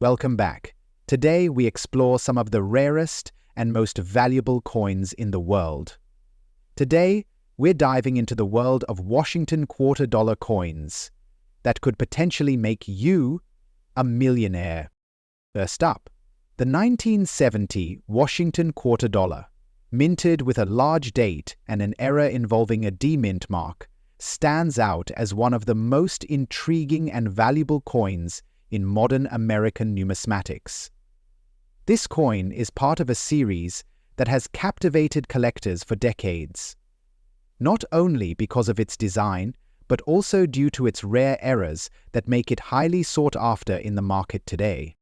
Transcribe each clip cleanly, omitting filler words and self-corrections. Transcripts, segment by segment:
Welcome back. Today we explore some of the rarest and most valuable coins in the world. Today, we're diving into the world of Washington $quarter coins that could potentially make you a millionaire. First up, the 1970 Washington $quarter, minted with a large date and an era involving a D-mint mark, stands out as one of the most intriguing and valuable coins in modern American numismatics. This coin is part of a series that has captivated collectors for decades, not only because of its design, but also due to its rare eras that make it highly sought after in the market today.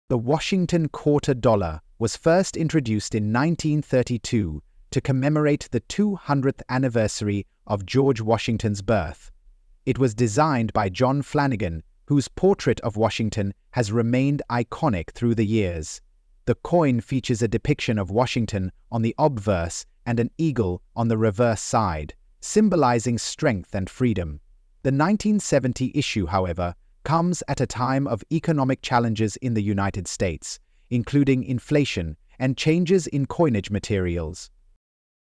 The Washington $quarter was first introduced in 1932 to commemorate the 200th anniversary of George Washington's birth. It was designed by John Flanagan, whose portrait of Washington has remained iconic through the years. The coin features a depiction of Washington on the obverse and an eagle on the reverse side, symbolizing strength and freedom. The 1970 issue, however, comes at a time of economic challenges in the United States, including inflation and changes in coinage materials.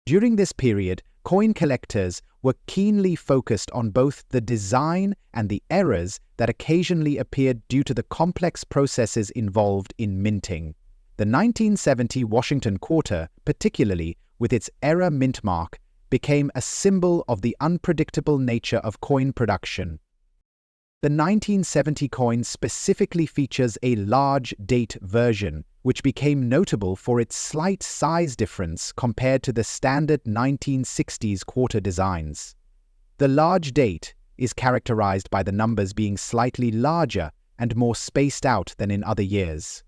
During this period, coin collectors were keenly focused on both the design and the errors that occasionally appeared due to the complex processes involved in minting. The 1970 Washington $quarter, particularly with its era mint mark, became a symbol of the unpredictable nature of coin production. The 1970 coin specifically features a large date version, which became notable for its slight size difference compared to the standard 1960s quarter designs. The large date is characterized by the numbers being slightly larger and more spaced out than in other years.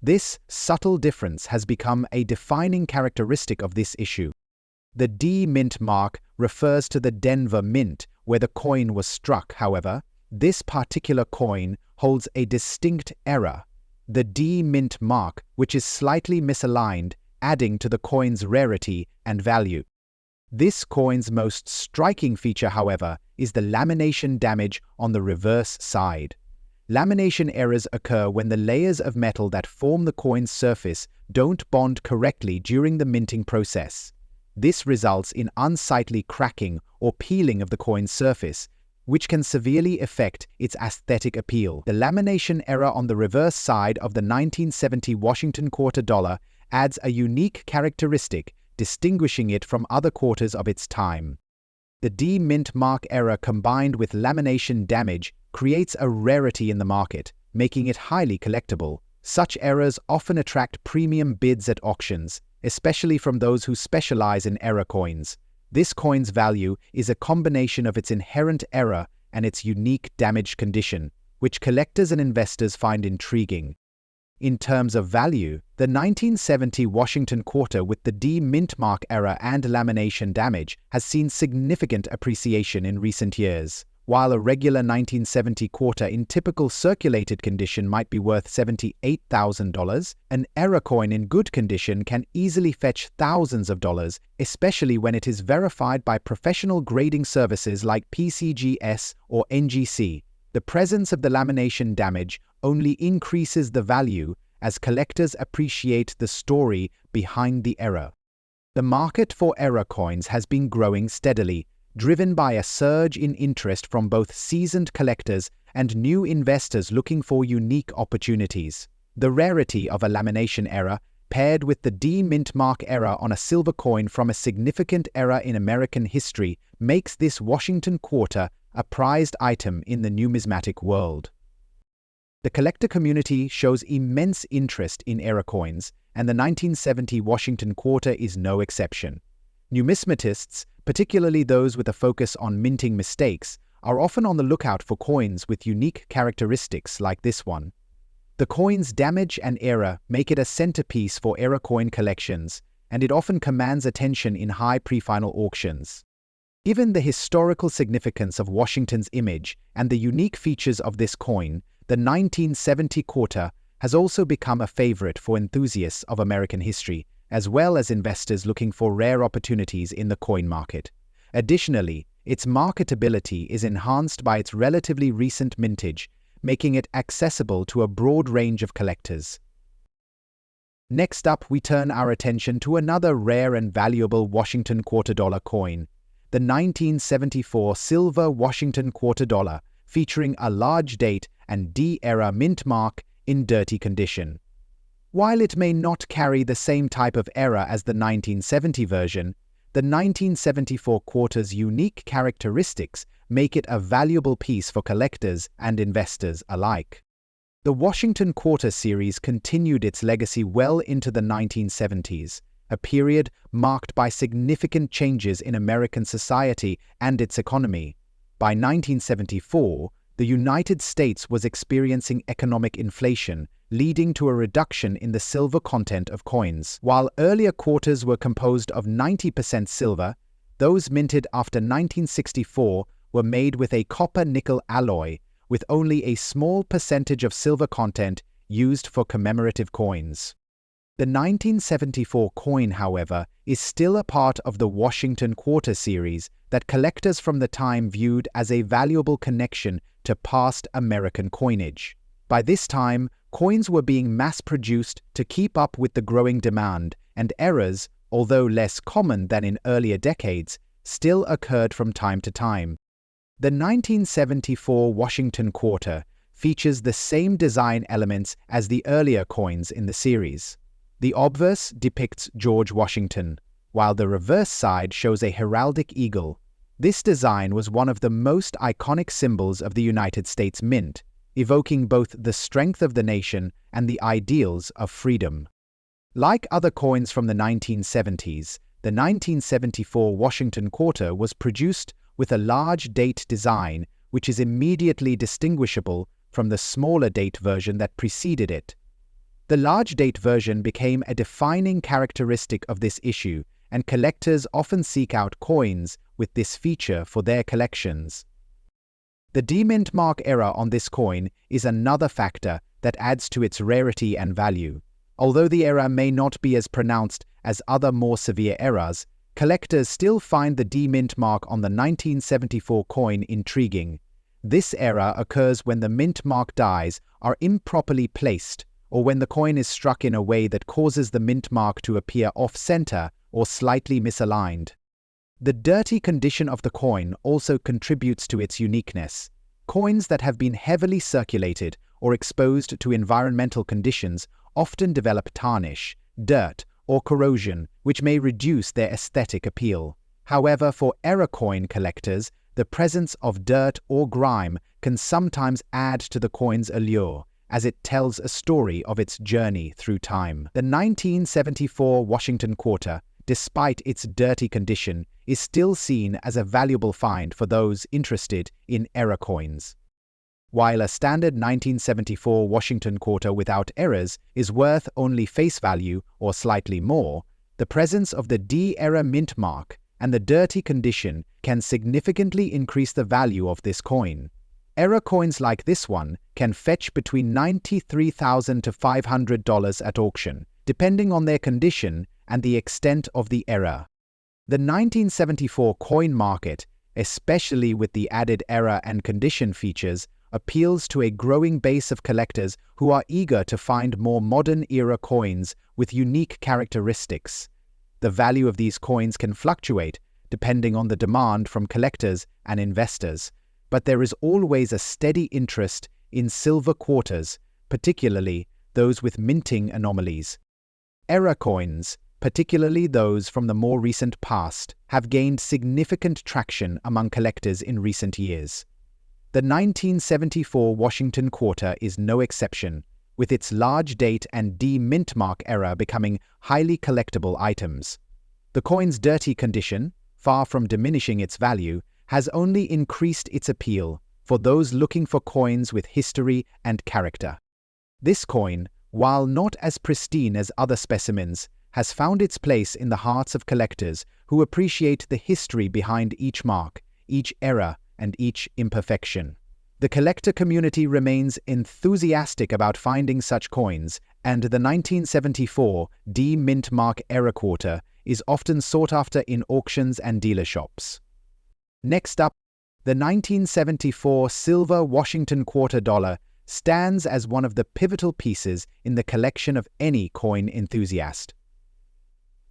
This subtle difference has become a defining characteristic of this issue. The D mint mark refers to the Denver Mint, where the coin was struck. However, this particular coin holds a distinct error, the D mint mark, which is slightly misaligned, adding to the coin's rarity and value. This coin's most striking feature, however, is the lamination damage on the reverse side. Lamination errors occur when the layers of metal that form the coin's surface don't bond correctly during the minting process. This results in unsightly cracking or peeling of the coin's surface, which can severely affect its aesthetic appeal. The lamination error on the reverse side of the 1970 Washington $quarter adds a unique characteristic, distinguishing it from other quarters of its time. The D mint mark error combined with lamination damage creates a rarity in the market, making it highly collectible. Such errors often attract premium bids at auctions, especially from those who specialize in error coins. This coin's value is a combination of its inherent error and its unique damaged condition, which collectors and investors find intriguing. In terms of value, the 1970 Washington $quarter with the D mint mark error and lamination damage has seen significant appreciation in recent years. While a regular 1970 $quarter in typical circulated condition might be worth $78,000, an error coin in good condition can easily fetch thousands of dollars, especially when it is verified by professional grading services like PCGS or NGC. The presence of the lamination damage only increases the value as collectors appreciate the story behind the error. The market for error coins has been growing steadily, driven by a surge in interest from both seasoned collectors and new investors looking for unique opportunities. The rarity of a lamination error, paired with the D mint mark error on a silver coin from a significant era in American history, makes this Washington $quarter a prized item in the numismatic world. The collector community shows immense interest in error coins, and the 1970 Washington $quarter is no exception. Numismatists, particularly those with a focus on minting mistakes, are often on the lookout for coins with unique characteristics like this one. The coin's damage and error make it a centerpiece for error coin collections, and it often commands attention in high pre-final auctions. Given the historical significance of Washington's image and the unique features of this coin, the 1970 $quarter has also become a favorite for enthusiasts of American history, as well as investors looking for rare opportunities in the coin market. Additionally, its marketability is enhanced by its relatively recent mintage, making it accessible to a broad range of collectors. Next up, we turn our attention to another rare and valuable Washington quarter dollar coin, the 1974 silver Washington quarter dollar, featuring a large date and D-era mint mark in dirty condition. While it may not carry the same type of error as the 1970 version, the 1974 quarter's unique characteristics make it a valuable piece for collectors and investors alike. The Washington Quarter series continued its legacy well into the 1970s, a period marked by significant changes in American society and its economy. By 1974, the United States was experiencing economic inflation, leading to a reduction in the silver content of coins. While earlier quarters were composed of 90% silver, those minted after 1964 were made with a copper-nickel alloy, with only a small percentage of silver content used for commemorative coins. The 1974 coin, however, is still a part of the Washington Quarter series that collectors from the time viewed as a valuable connection to past American coinage. By this time, coins were being mass-produced to keep up with the growing demand, and errors, although less common than in earlier decades, still occurred from time to time. The 1974 Washington Quarter features the same design elements as the earlier coins in the series. The obverse depicts George Washington, while the reverse side shows a heraldic eagle. This design was one of the most iconic symbols of the United States Mint, evoking both the strength of the nation and the ideals of freedom. Like other coins from the 1970s, the 1974 Washington Quarter was produced with a large date design which is immediately distinguishable from the smaller date version that preceded it. The large date version became a defining characteristic of this issue, and collectors often seek out coins with this feature for their collections. The demint mark error on this coin is another factor that adds to its rarity and value. Although the error may not be as pronounced as other more severe errors, collectors still find the demint mark on the 1974 coin intriguing. This error occurs when the mint mark dies are improperly placed, or when the coin is struck in a way that causes the mint mark to appear off-center or slightly misaligned. The dirty condition of the coin also contributes to its uniqueness. Coins that have been heavily circulated or exposed to environmental conditions often develop tarnish, dirt, or corrosion, which may reduce their aesthetic appeal. However, for error coin collectors, the presence of dirt or grime can sometimes add to the coin's allure, as it tells a story of its journey through time. The 1974 Washington Quarter, despite its dirty condition, is still seen as a valuable find for those interested in error coins. While a standard 1974 Washington Quarter without errors is worth only face value or slightly more, the presence of the D-era mint mark and the dirty condition can significantly increase the value of this coin. Error coins like this one can fetch between $93,000 to $500 at auction, depending on their condition and the extent of the error. The 1974 coin market, especially with the added error and condition features, appeals to a growing base of collectors who are eager to find more modern-era coins with unique characteristics. The value of these coins can fluctuate depending on the demand from collectors and investors, but there is always a steady interest in silver quarters, particularly those with minting anomalies. Error coins, particularly those from the more recent past, have gained significant traction among collectors in recent years. The 1974 Washington Quarter is no exception, with its large date and D-mint mark error becoming highly collectible items. The coin's dirty condition, far from diminishing its value, has only increased its appeal for those looking for coins with history and character. This coin, while not as pristine as other specimens, has found its place in the hearts of collectors who appreciate the history behind each mark, each error, and each imperfection. The collector community remains enthusiastic about finding such coins, and the 1974 D-mint mark error quarter is often sought after in auctions and dealer shops. Next up, the 1974 silver Washington quarter dollar stands as one of the pivotal pieces in the collection of any coin enthusiast.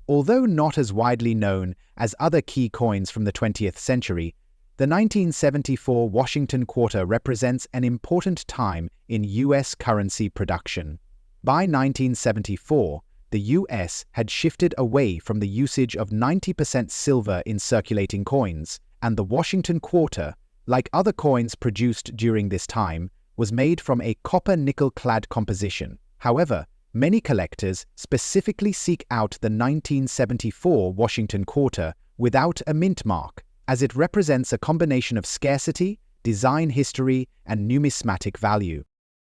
Although not as widely known as other key coins from the 20th century, the 1974 Washington quarter represents an important time in U.S. currency production. By 1974, the U.S. had shifted away from the usage of 90% silver in circulating coins, and the Washington quarter, like other coins produced during this time, was made from a copper-nickel-clad composition. However, many collectors specifically seek out the 1974 Washington quarter without a mint mark, as it represents a combination of scarcity, design history, and numismatic value.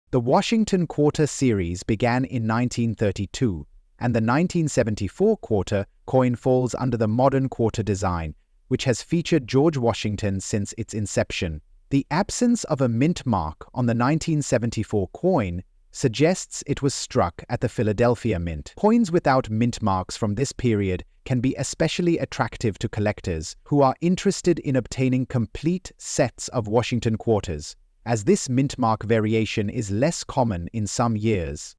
The Washington quarter series began in 1932, and the 1974 quarter coin falls under the modern quarter design, which has featured George Washington since its inception. The absence of a mint mark on the 1974 coin suggests it was struck at the Philadelphia Mint. Coins without mint marks from this period can be especially attractive to collectors who are interested in obtaining complete sets of Washington quarters, as this mint mark variation is less common in some years.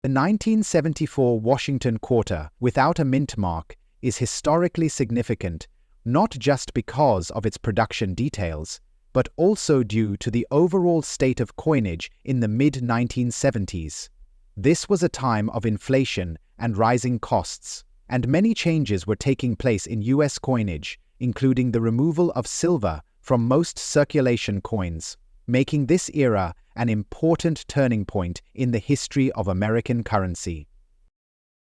The 1974 Washington quarter without a mint mark is historically significant, not just because of its production details, but also due to the overall state of coinage in the mid-1970s. This was a time of inflation and rising costs, and many changes were taking place in U.S. coinage, including the removal of silver from most circulation coins, making this era an important turning point in the history of American currency.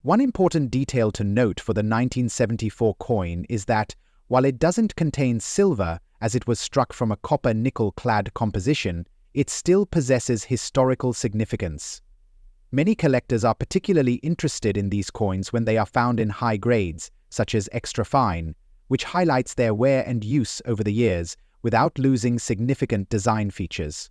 One important detail to note for the 1974 coin is that, while it doesn't contain silver as it was struck from a copper-nickel-clad composition, it still possesses historical significance. Many collectors are particularly interested in these coins when they are found in high grades, such as extra fine, which highlights their wear and use over the years without losing significant design features.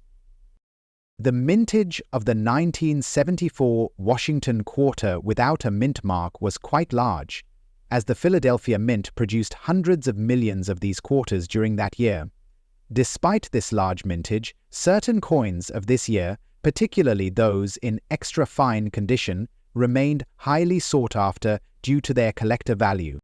The mintage of the 1974 Washington quarter without a mint mark was quite large, as the Philadelphia Mint produced hundreds of millions of these quarters during that year. Despite this large mintage, certain coins of this year, particularly those in extra fine condition, remained highly sought after due to their collector value.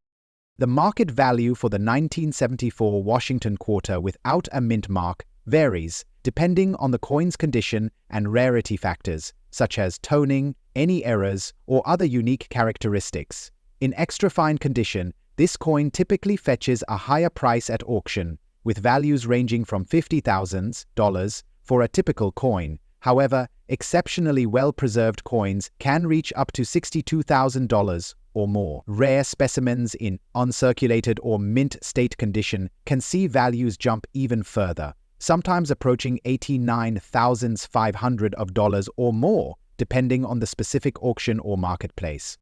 The market value for the 1974 Washington quarter without a mint mark varies depending on the coin's condition and rarity factors, such as toning, any errors, or other unique characteristics. In extra fine condition, this coin typically fetches a higher price at auction, with values ranging from $50,000 for a typical coin. However, exceptionally well-preserved coins can reach up to $62,000 or more. Rare specimens in uncirculated or mint state condition can see values jump even further, sometimes approaching $89,500 or more, depending on the specific auction or marketplace.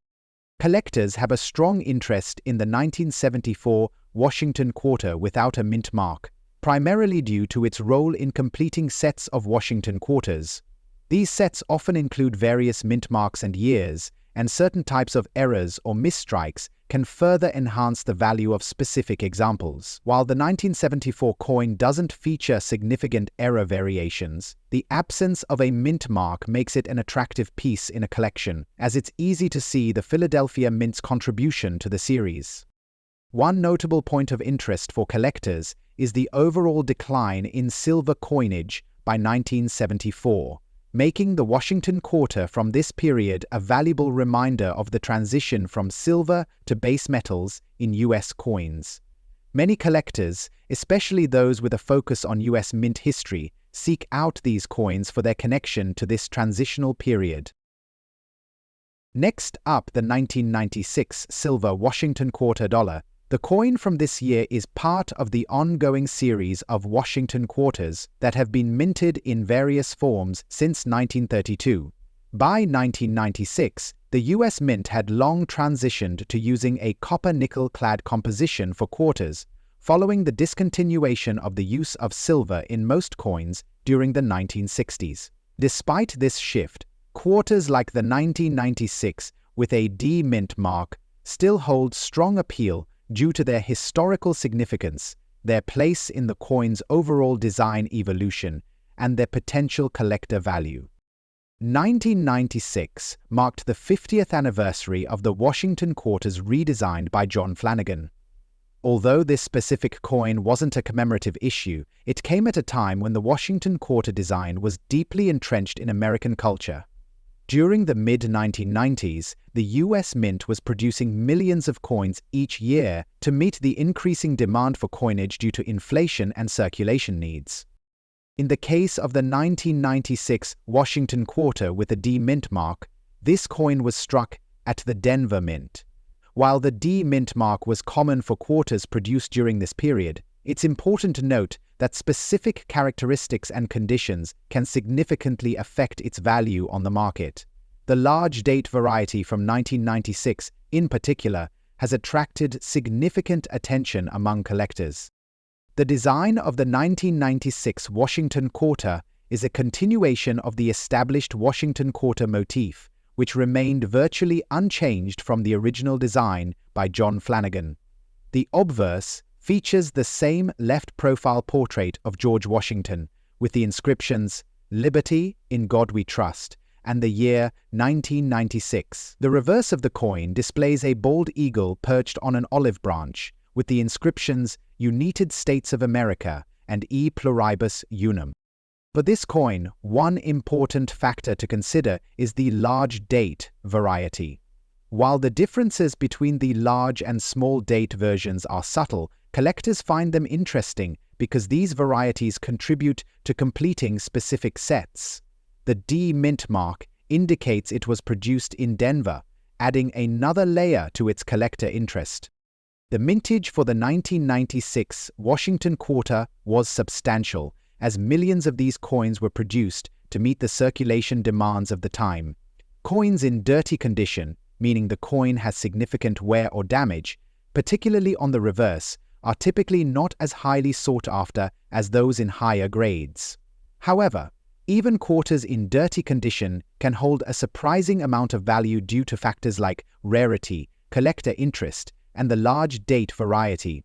Collectors have a strong interest in the 1974 Washington quarter without a mint mark, primarily due to its role in completing sets of Washington quarters. These sets often include various mint marks and years, and certain types of errors or misstrikes can further enhance the value of specific examples. While the 1974 coin doesn't feature significant error variations, the absence of a mint mark makes it an attractive piece in a collection, as it's easy to see the Philadelphia Mint's contribution to the series. One notable point of interest for collectors is the overall decline in silver coinage by 1974, making the Washington quarter from this period a valuable reminder of the transition from silver to base metals in U.S. coins. Many collectors, especially those with a focus on U.S. mint history, seek out these coins for their connection to this transitional period. Next up, the 1996 silver Washington quarter dollar. The coin from this year is part of the ongoing series of Washington quarters that have been minted in various forms since 1932. By 1996, the U.S. Mint had long transitioned to using a copper-nickel-clad composition for quarters, following the discontinuation of the use of silver in most coins during the 1960s. Despite this shift, quarters like the 1996 with a D mint mark still hold strong appeal due to their historical significance, their place in the coin's overall design evolution, and their potential collector value. 1996 marked the 50th anniversary of the Washington Quarters redesigned by John Flanagan. Although this specific coin wasn't a commemorative issue, it came at a time when the Washington Quarter design was deeply entrenched in American culture. During the mid-1990s, the U.S. Mint was producing millions of coins each year to meet the increasing demand for coinage due to inflation and circulation needs. In the case of the 1996 Washington Quarter with a D Mint mark, this coin was struck at the Denver Mint. While the D Mint mark was common for quarters produced during this period, it's important to note that specific characteristics and conditions can significantly affect its value on the market. The large date variety from 1996, in particular, has attracted significant attention among collectors. The design of the 1996 Washington Quarter is a continuation of the established Washington Quarter motif, which remained virtually unchanged from the original design by John Flanagan. The obverse features the same left-profile portrait of George Washington, with the inscriptions, "Liberty, in God we trust," and the year 1996. The reverse of the coin displays a bald eagle perched on an olive branch, with the inscriptions, "United States of America," and "E Pluribus Unum." For this coin, one important factor to consider is the large date variety. While the differences between the large and small date versions are subtle, collectors find them interesting because these varieties contribute to completing specific sets. The D Mint mark indicates it was produced in Denver, adding another layer to its collector interest. The mintage for the 1996 Washington Quarter was substantial, as millions of these coins were produced to meet the circulation demands of the time. Coins in dirty condition, meaning the coin has significant wear or damage, particularly on the reverse, are typically not as highly sought after as those in higher grades. However, even quarters in dirty condition can hold a surprising amount of value due to factors like rarity, collector interest, and the large date variety.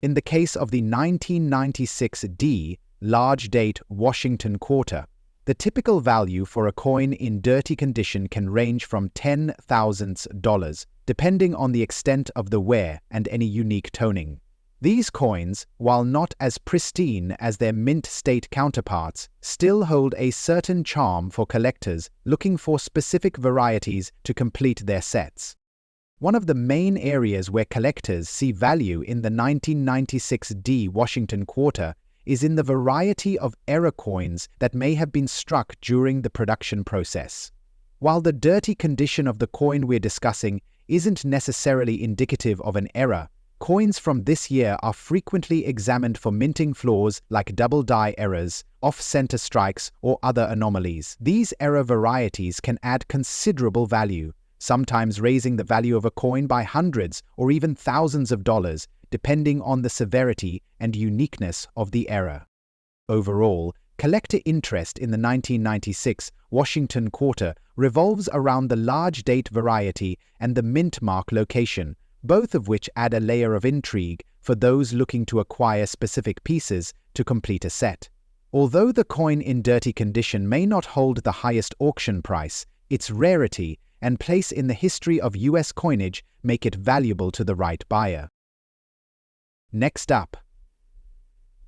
In the case of the 1996 D large date Washington Quarter, the typical value for a coin in dirty condition can range from $10,000, depending on the extent of the wear and any unique toning. These coins, while not as pristine as their mint state counterparts, still hold a certain charm for collectors looking for specific varieties to complete their sets. One of the main areas where collectors see value in the 1996 D Washington Quarter is in the variety of error coins that may have been struck during the production process. While the dirty condition of the coin we're discussing isn't necessarily indicative of an error, coins from this year are frequently examined for minting flaws like double die errors, off-center strikes, or other anomalies. These error varieties can add considerable value, sometimes raising the value of a coin by hundreds or even thousands of dollars, depending on the severity and uniqueness of the error. Overall, collector interest in the 1996 Washington Quarter revolves around the large date variety and the mint mark location, both of which add a layer of intrigue for those looking to acquire specific pieces to complete a set. Although the coin in dirty condition may not hold the highest auction price, its rarity and place in the history of U.S. coinage make it valuable to the right buyer. Next up,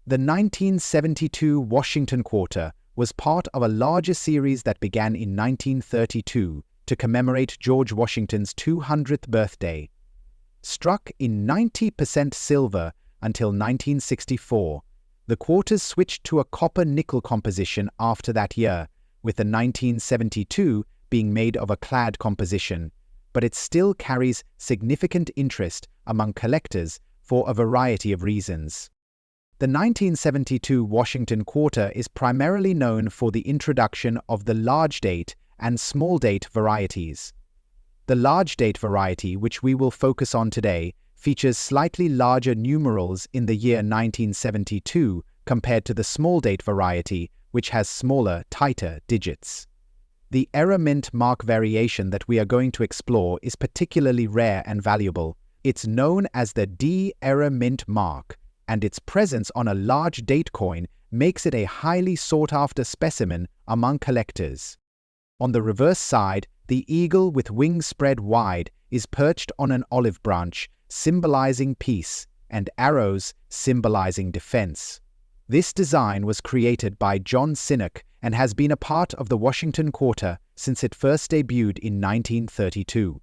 the 1972 Washington Quarter was part of a larger series that began in 1932 to commemorate George Washington's 200th birthday. Struck in 90% silver until 1964, the quarters switched to a copper-nickel composition after that year, with the 1972 being made of a clad composition, but it still carries significant interest among collectors for a variety of reasons. The 1972 Washington Quarter is primarily known for the introduction of the large date and small date varieties. The large date variety, which we will focus on today, features slightly larger numerals in the year 1972 compared to the small date variety, which has smaller, tighter digits. The error mint mark variation that we are going to explore is particularly rare and valuable. It's known as the D error mint mark, and its presence on a large date coin makes it a highly sought-after specimen among collectors. On the reverse side, the eagle with wings spread wide is perched on an olive branch, symbolizing peace, and arrows symbolizing defense. This design was created by John Sinnock and has been a part of the Washington Quarter since it first debuted in 1932.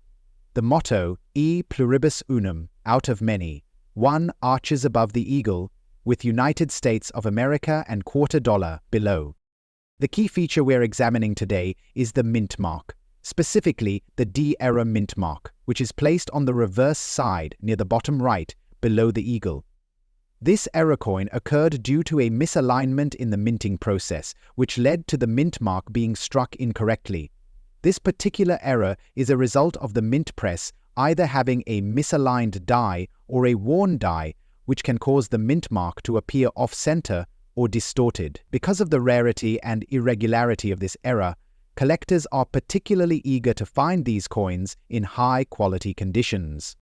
The motto, E pluribus unum, out of many, one arches above the eagle, with United States of America and quarter dollar below. The key feature we're examining today is the mint mark, specifically the D-era mint mark, which is placed on the reverse side near the bottom right, below the eagle. This error coin occurred due to a misalignment in the minting process, which led to the mint mark being struck incorrectly. This particular error is a result of the mint press either having a misaligned die or a worn die, which can cause the mint mark to appear off-center or distorted. Because of the rarity and irregularity of this error, collectors are particularly eager to find these coins in high-quality conditions.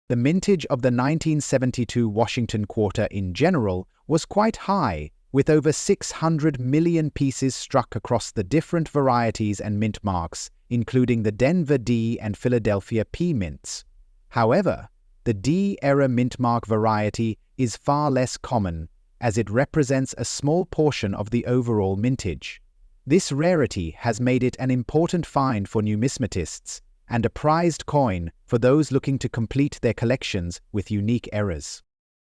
The mintage of the 1972 Washington Quarter in general was quite high, with over 600 million pieces struck across the different varieties and mint marks, including the Denver D and Philadelphia P mints. However, the D-era mint mark variety is far less common, as it represents a small portion of the overall mintage. This rarity has made it an important find for numismatists and a prized coin for those looking to complete their collections with unique errors.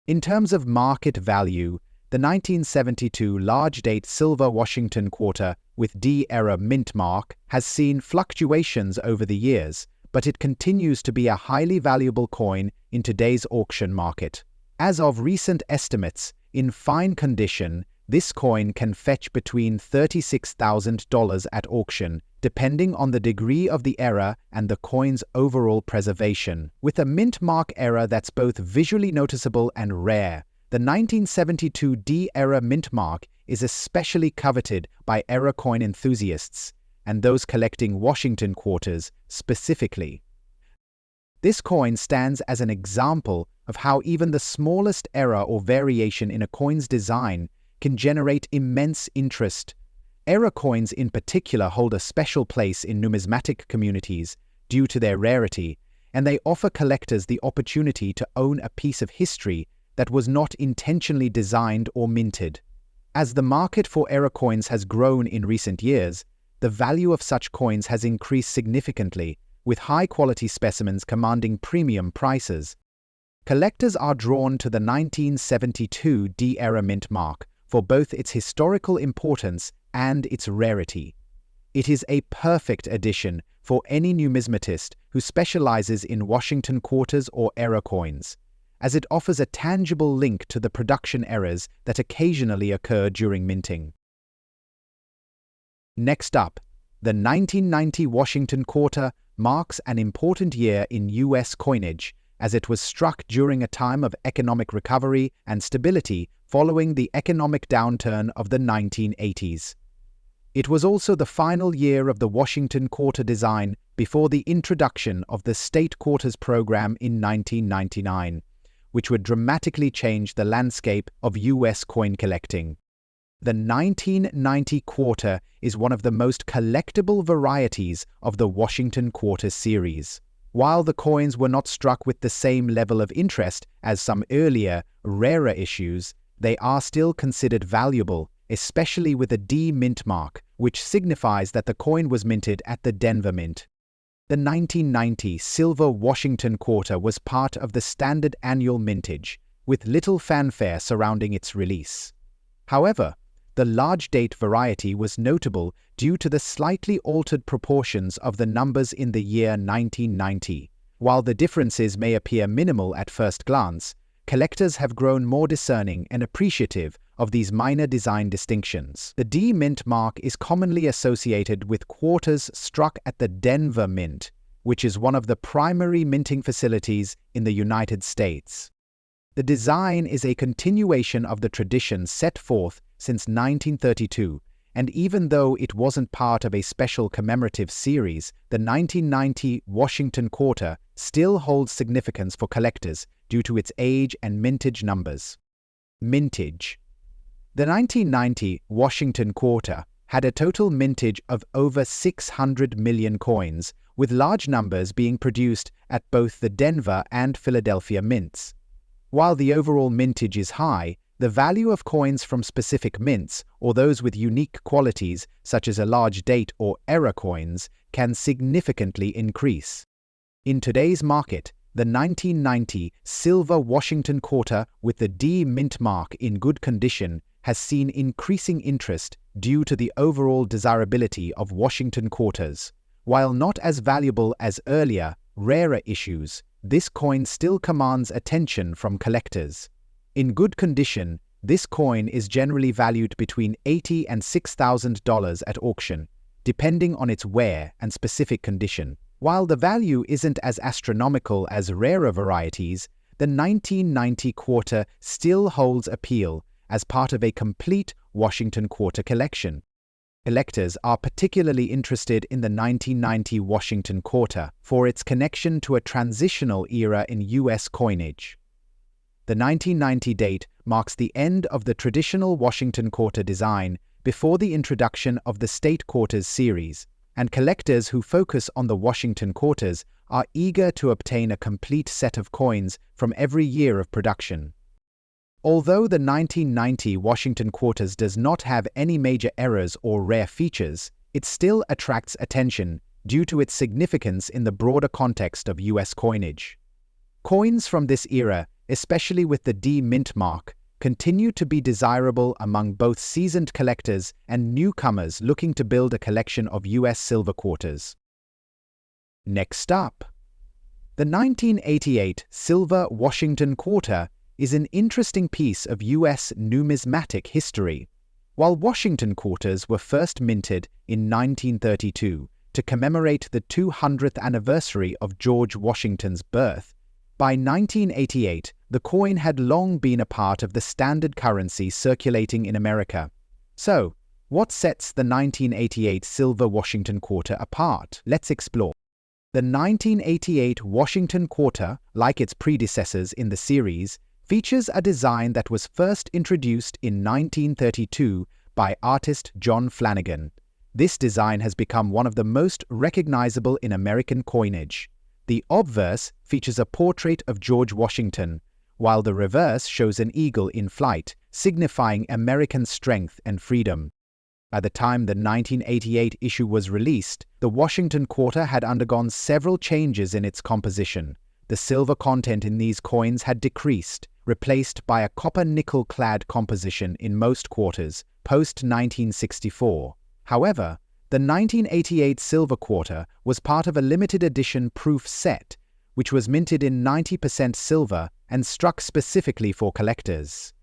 In terms of market value, the 1972 large-date silver Washington Quarter with D-era mint mark has seen fluctuations over the years, but it continues to be a highly valuable coin in today's auction market. As of recent estimates, in fine condition, this coin can fetch between $36,000 at auction, depending on the degree of the error and the coin's overall preservation. With a mint mark error that's both visually noticeable and rare, the 1972 D-era mint mark is especially coveted by error coin enthusiasts and those collecting Washington Quarters specifically. This coin stands as an example of how even the smallest error or variation in a coin's design can generate immense interest. Error coins in particular hold a special place in numismatic communities due to their rarity, and they offer collectors the opportunity to own a piece of history that was not intentionally designed or minted. As the market for error coins has grown in recent years, the value of such coins has increased significantly, with high-quality specimens commanding premium prices. Collectors are drawn to the 1972 D-era mint mark for both its historical importance and its rarity. It is a perfect addition for any numismatist who specializes in Washington Quarters or error coins, as it offers a tangible link to the production errors that occasionally occur during minting. Next up, the 1990 Washington Quarter marks an important year in U.S. coinage, as it was struck during a time of economic recovery and stability following the economic downturn of the 1980s. It was also the final year of the Washington Quarter design before the introduction of the State Quarters program in 1999, which would dramatically change the landscape of U.S. coin collecting. The 1990 Quarter is one of the most collectible varieties of the Washington Quarter series. While the coins were not struck with the same level of interest as some earlier, rarer issues, they are still considered valuable, especially with a D mint mark, which signifies that the coin was minted at the Denver Mint. The 1990 silver Washington Quarter was part of the standard annual mintage, with little fanfare surrounding its release. However, the large-date variety was notable due to the slightly altered proportions of the numbers in the year 1990. While the differences may appear minimal at first glance, collectors have grown more discerning and appreciative of these minor design distinctions. The D Mint mark is commonly associated with quarters struck at the Denver Mint, which is one of the primary minting facilities in the United States. The design is a continuation of the tradition set forth since 1932, and even though it wasn't part of a special commemorative series, the 1990 Washington Quarter still holds significance for collectors due to its age and mintage numbers. Mintage. The 1990 Washington quarter had a total mintage of over 600 million coins, with large numbers being produced at both the Denver and Philadelphia mints. While the overall mintage is high, the value of coins from specific mints, or those with unique qualities such as a large date or error coins, can significantly increase. In today's market, the 1990 silver Washington quarter with the D mint mark in good condition has seen increasing interest due to the overall desirability of Washington quarters. While not as valuable as earlier, rarer issues, this coin still commands attention from collectors. In good condition, this coin is generally valued between $80,000 and $6,000 at auction, depending on its wear and specific condition. While the value isn't as astronomical as rarer varieties, the 1990 quarter still holds appeal as part of a complete Washington quarter collection. Collectors are particularly interested in the 1990 Washington quarter for its connection to a transitional era in U.S. coinage. The 1990 date marks the end of the traditional Washington quarter design before the introduction of the State Quarters series, and collectors who focus on the Washington quarters are eager to obtain a complete set of coins from every year of production. Although the 1990 Washington quarters does not have any major errors or rare features, it still attracts attention due to its significance in the broader context of U.S. coinage. Coins from this era, especially with the D mint mark, continue to be desirable among both seasoned collectors and newcomers looking to build a collection of U.S. silver quarters. Next up, the 1988 silver Washington quarter is an interesting piece of U.S. numismatic history. While Washington quarters were first minted in 1932 to commemorate the 200th anniversary of George Washington's birth, by 1988, the coin had long been a part of the standard currency circulating in America. So, what sets the 1988 silver Washington quarter apart? Let's explore. The 1988 Washington quarter, like its predecessors in the series, features a design that was first introduced in 1932 by artist John Flanagan. This design has become one of the most recognizable in American coinage. The obverse features a portrait of George Washington, while the reverse shows an eagle in flight, signifying American strength and freedom. By the time the 1988 issue was released, the Washington quarter had undergone several changes in its composition. The silver content in these coins had decreased, replaced by a copper-nickel-clad composition in most quarters, post-1964. However, the 1988 silver quarter was part of a limited edition proof set, which was minted in 90% silver and struck specifically for collectors.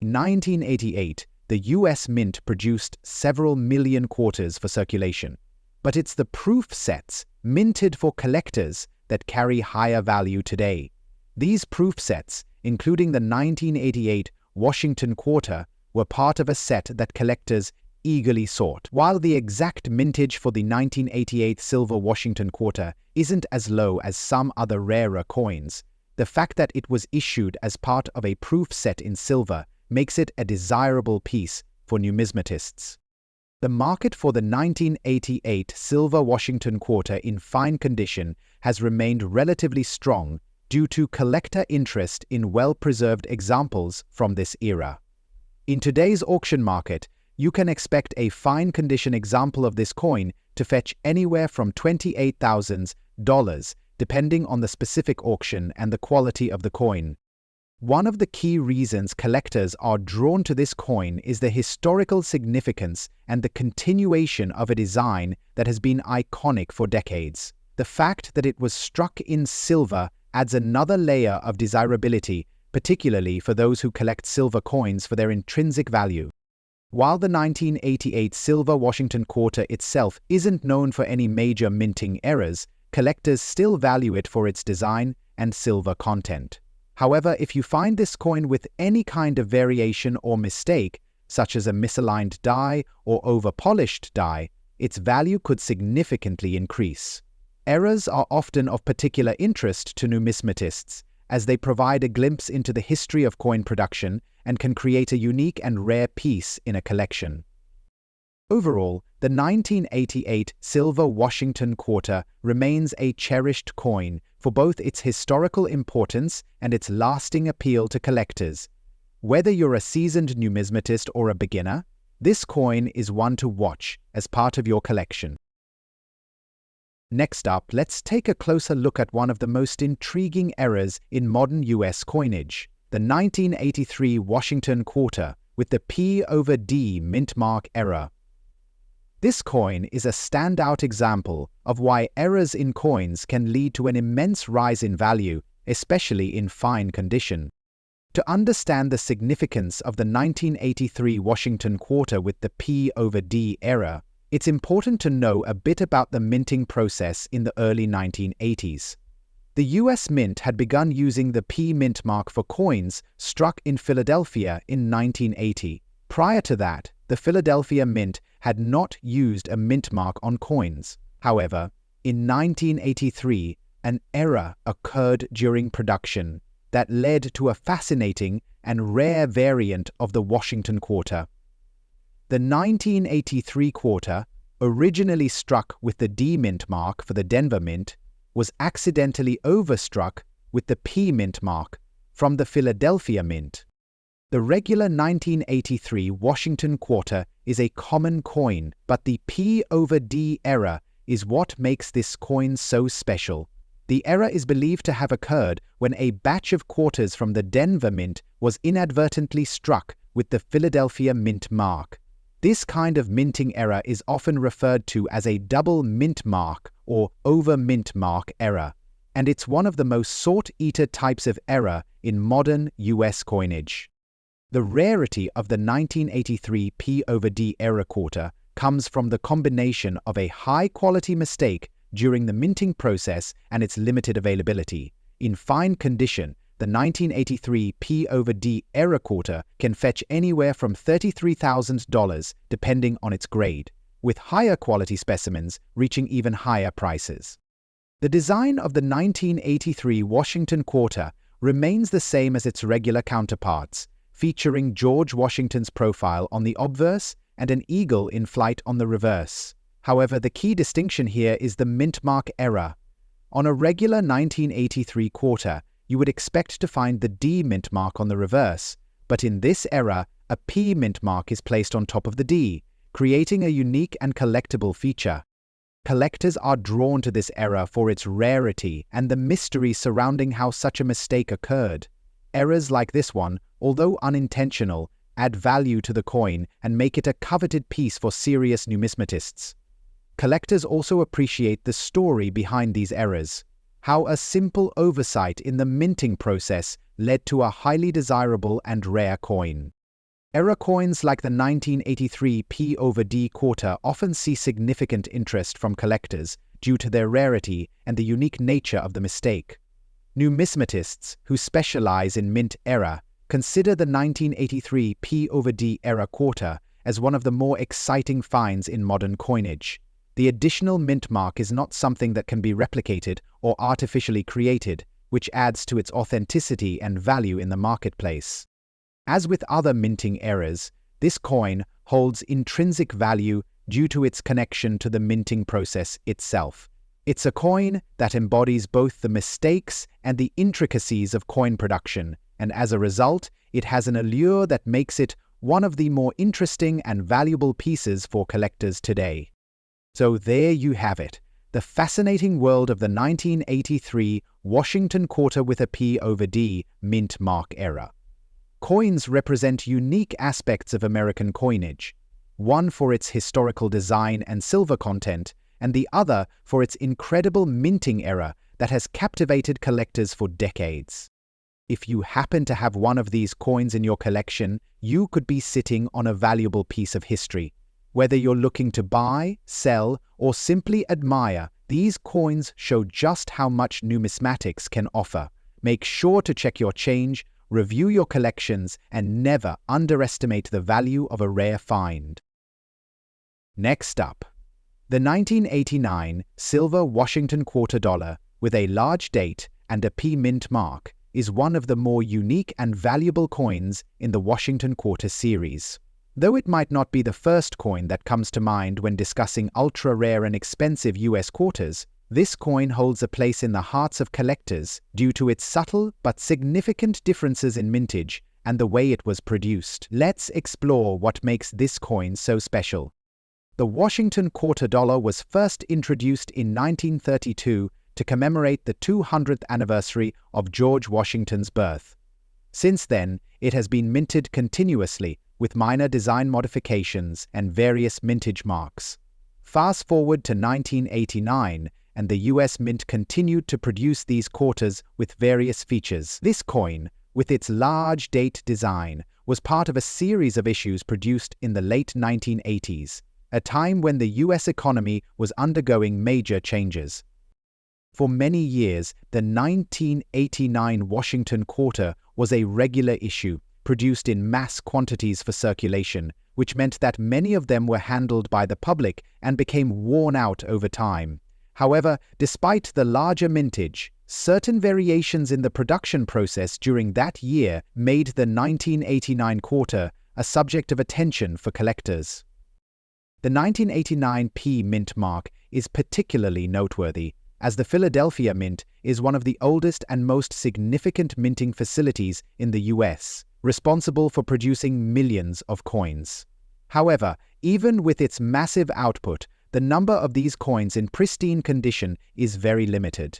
In 1988, the U.S. Mint produced several million quarters for circulation, but it's the proof sets minted for collectors that carry higher value today. These proof sets, including the 1988 Washington quarter, were part of a set that collectors eagerly sought. While the exact mintage for the 1988 silver Washington quarter isn't as low as some other rarer coins, the fact that it was issued as part of a proof set in silver makes it a desirable piece for numismatists. The market for the 1988 silver Washington quarter in fine condition has remained relatively strong due to collector interest in well-preserved examples from this era. In today's auction market, you can expect a fine condition example of this coin to fetch anywhere from $28,000, depending on the specific auction and the quality of the coin. One of the key reasons collectors are drawn to this coin is the historical significance and the continuation of a design that has been iconic for decades. The fact that it was struck in silver adds another layer of desirability, particularly for those who collect silver coins for their intrinsic value. While the 1988 silver Washington quarter itself isn't known for any major minting errors, collectors still value it for its design and silver content. However, if you find this coin with any kind of variation or mistake, such as a misaligned die or over-polished die, its value could significantly increase. Errors are often of particular interest to numismatists, as they provide a glimpse into the history of coin production and can create a unique and rare piece in a collection. Overall, the 1988 silver Washington quarter remains a cherished coin for both its historical importance and its lasting appeal to collectors. Whether you're a seasoned numismatist or a beginner, this coin is one to watch as part of your collection. Next up, let's take a closer look at one of the most intriguing eras in modern U.S. coinage, the 1983 Washington quarter with the P/D mint mark error. This coin is a standout example of why errors in coins can lead to an immense rise in value, especially in fine condition. To understand the significance of the 1983 Washington quarter with the P/D error, it's important to know a bit about the minting process in the early 1980s. The U.S. Mint had begun using the P mint mark for coins struck in Philadelphia in 1980. Prior to that, the Philadelphia Mint had not used a mint mark on coins. However, in 1983, an error occurred during production that led to a fascinating and rare variant of the Washington quarter. The 1983 quarter, originally struck with the D mint mark for the Denver Mint, was accidentally overstruck with the P mint mark from the Philadelphia Mint. The regular 1983 Washington quarter is a common coin, but the P/D error is what makes this coin so special. The error is believed to have occurred when a batch of quarters from the Denver Mint was inadvertently struck with the Philadelphia Mint mark. This kind of minting error is often referred to as a double mint mark or over mint mark error, and it's one of the most sought-after types of error in modern U.S. coinage. The rarity of the 1983 P/D error quarter comes from the combination of a high-quality mistake during the minting process and its limited availability. In fine condition, the 1983 P/D error quarter can fetch anywhere from $33,000 depending on its grade, with higher quality specimens reaching even higher prices. The design of the 1983 Washington quarter remains the same as its regular counterparts, featuring George Washington's profile on the obverse and an eagle in flight on the reverse. However, the key distinction here is the mint mark error. On a regular 1983 quarter, you would expect to find the D mint mark on the reverse, but in this error, a P mint mark is placed on top of the D, creating a unique and collectible feature. Collectors are drawn to this error for its rarity and the mystery surrounding how such a mistake occurred. Errors like this one, although unintentional, add value to the coin and make it a coveted piece for serious numismatists. Collectors also appreciate the story behind these errors, how a simple oversight in the minting process led to a highly desirable and rare coin. Error coins like the 1983 P/D quarter often see significant interest from collectors due to their rarity and the unique nature of the mistake. Numismatists who specialize in mint error consider the 1983 P/D error quarter as one of the more exciting finds in modern coinage. The additional mint mark is not something that can be replicated or artificially created, which adds to its authenticity and value in the marketplace. As with other minting errors, this coin holds intrinsic value due to its connection to the minting process itself. It's a coin that embodies both the mistakes and the intricacies of coin production, and as a result, it has an allure that makes it one of the more interesting and valuable pieces for collectors today. So there you have it, the fascinating world of the 1983 Washington quarter with a P/D mint mark error. Coins represent unique aspects of American coinage, one for its historical design and silver content, and the other for its incredible minting error that has captivated collectors for decades. If you happen to have one of these coins in your collection, you could be sitting on a valuable piece of history. Whether you're looking to buy, sell, or simply admire, these coins show just how much numismatics can offer. Make sure to check your change, review your collections, and never underestimate the value of a rare find. Next up, the 1989 silver Washington quarter dollar with a large date and a P mint mark is one of the more unique and valuable coins in the Washington Quarter series. Though it might not be the first coin that comes to mind when discussing ultra-rare and expensive US quarters, this coin holds a place in the hearts of collectors due to its subtle but significant differences in mintage and the way it was produced. Let's explore what makes this coin so special. The Washington Quarter Dollar was first introduced in 1932 to commemorate the 200th anniversary of George Washington's birth. Since then, it has been minted continuously with minor design modifications and various mintage marks. Fast forward to 1989, and the US Mint continued to produce these quarters with various features. This coin, with its large date design, was part of a series of issues produced in the late 1980s, a time when the US economy was undergoing major changes. For many years, the 1989 Washington Quarter was a regular issue, produced in mass quantities for circulation, which meant that many of them were handled by the public and became worn out over time. However, despite the larger mintage, certain variations in the production process during that year made the 1989 quarter a subject of attention for collectors. The 1989 P mint mark is particularly noteworthy, as the Philadelphia Mint is one of the oldest and most significant minting facilities in the US, responsible for producing millions of coins. However, even with its massive output, the number of these coins in pristine condition is very limited.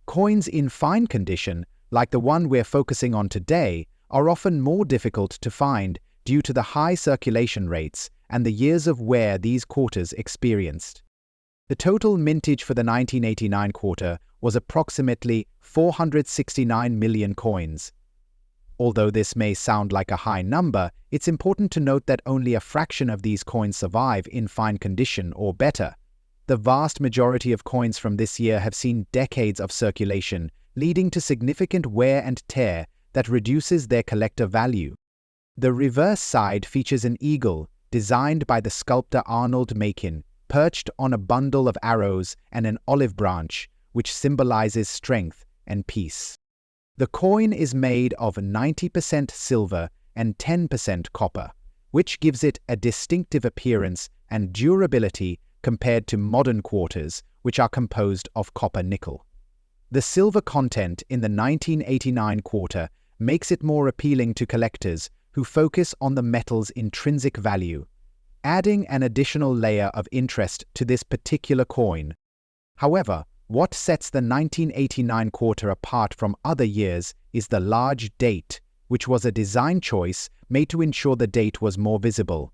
Coins in fine condition, like the one we're focusing on today, are often more difficult to find due to the high circulation rates and the years of wear these quarters experienced. The total mintage for the 1989 quarter was approximately 469 million coins. Although this may sound like a high number, it's important to note that only a fraction of these coins survive in fine condition or better. The vast majority of coins from this year have seen decades of circulation, leading to significant wear and tear that reduces their collector value. The reverse side features an eagle, designed by the sculptor Arnold Machin, perched on a bundle of arrows and an olive branch, which symbolizes strength and peace. The coin is made of 90% silver and 10% copper, which gives it a distinctive appearance and durability compared to modern quarters, which are composed of copper-nickel. The silver content in the 1989 quarter makes it more appealing to collectors who focus on the metal's intrinsic value, adding an additional layer of interest to this particular coin. However, what sets the 1989 quarter apart from other years is the large date, which was a design choice made to ensure the date was more visible.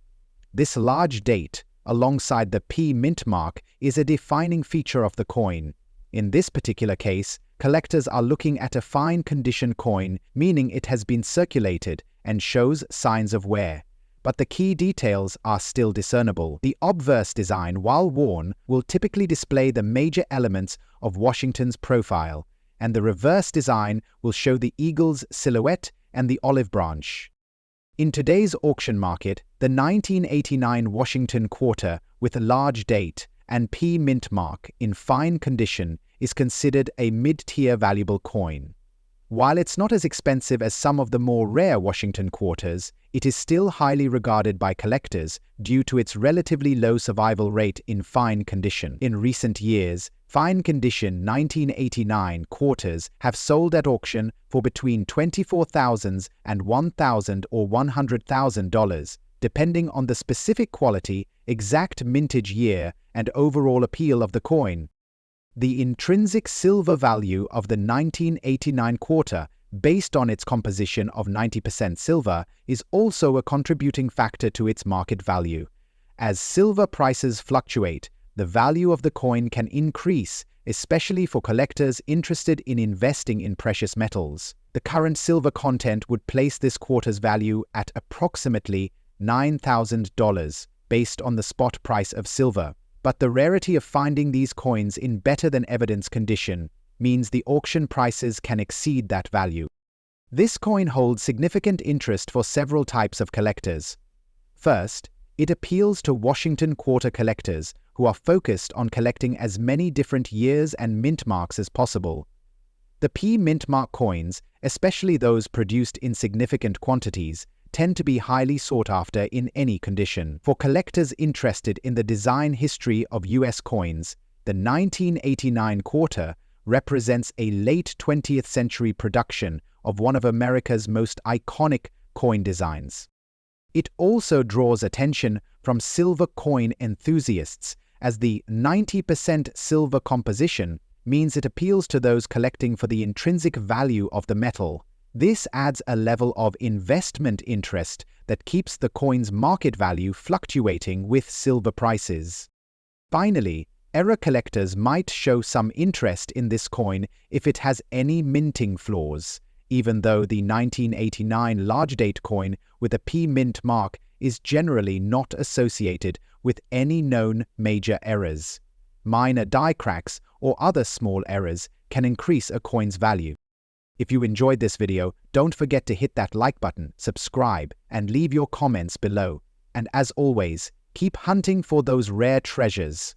This large date, alongside the P mint mark, is a defining feature of the coin. In this particular case, collectors are looking at a fine condition coin, meaning it has been circulated and shows signs of wear. But the key details are still discernible. The obverse design, while worn, will typically display the major elements of Washington's profile, and the reverse design will show the eagle's silhouette and the olive branch. In today's auction market, the 1989 Washington Quarter with a large date and P mint mark in fine condition is considered a mid-tier valuable coin. While it's not as expensive as some of the more rare Washington quarters, it is still highly regarded by collectors due to its relatively low survival rate in fine condition. In recent years, fine condition 1989 quarters have sold at auction for between $24,000 and $1,000 or $100,000, depending on the specific quality, exact mintage year, and overall appeal of the coin. The intrinsic silver value of the 1989 quarter, based on its composition of 90% silver, is also a contributing factor to its market value. As silver prices fluctuate, the value of the coin can increase, especially for collectors interested in investing in precious metals. The current silver content would place this quarter's value at approximately $9,000, based on the spot price of silver. But the rarity of finding these coins in better-than-evidence condition means the auction prices can exceed that value. This coin holds significant interest for several types of collectors. First, it appeals to Washington Quarter collectors who are focused on collecting as many different years and mint marks as possible. The P mint mark coins, especially those produced in significant quantities, tend to be highly sought after in any condition. For collectors interested in the design history of US coins, the 1989 quarter represents a late 20th century production of one of America's most iconic coin designs. It also draws attention from silver coin enthusiasts, as the 90% silver composition means it appeals to those collecting for the intrinsic value of the metal. This adds a level of investment interest that keeps the coin's market value fluctuating with silver prices. Finally, era collectors might show some interest in this coin if it has any minting flaws, even though the 1989 large-date coin with a P mint mark is generally not associated with any known major errors. Minor die cracks or other small errors can increase a coin's value. If you enjoyed this video, don't forget to hit that like button, subscribe, and leave your comments below. And as always, keep hunting for those rare treasures.